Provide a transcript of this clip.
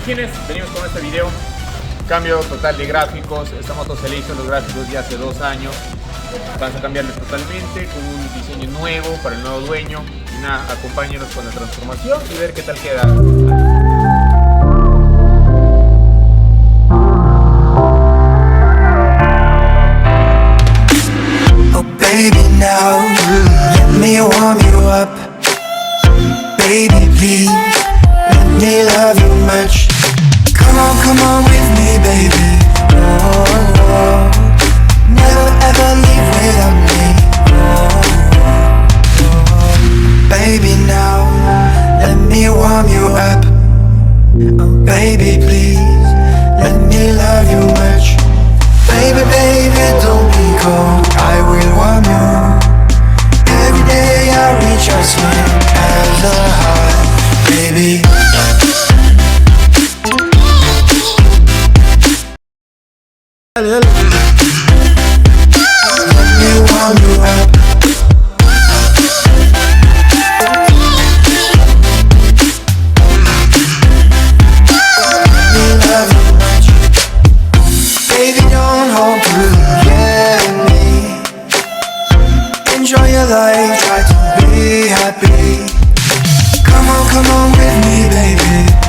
¿Quiénes venimos con este video? Cambio total de gráficos. Esta moto se le hizo los gráficos ya hace 2 años. Vamos a cambiarle totalmente con un diseño nuevo para el nuevo dueño. Y nada, acompáñenos con la transformación y ver qué tal queda. Oh baby, now let me warm you up. Baby, please let me love you much. Come on with me, baby. Oh, oh. Never ever leave without me. Oh, oh. Baby, now let me warm you up. Oh baby, please let me love you much. Baby, baby, don't be cold, I will warm you. Every day I reach your skin as a heart, baby. Let me warm you up. Let me love you much. Baby, don't hold through, yeah, me. Enjoy your life, try to be happy. Come on with me, baby.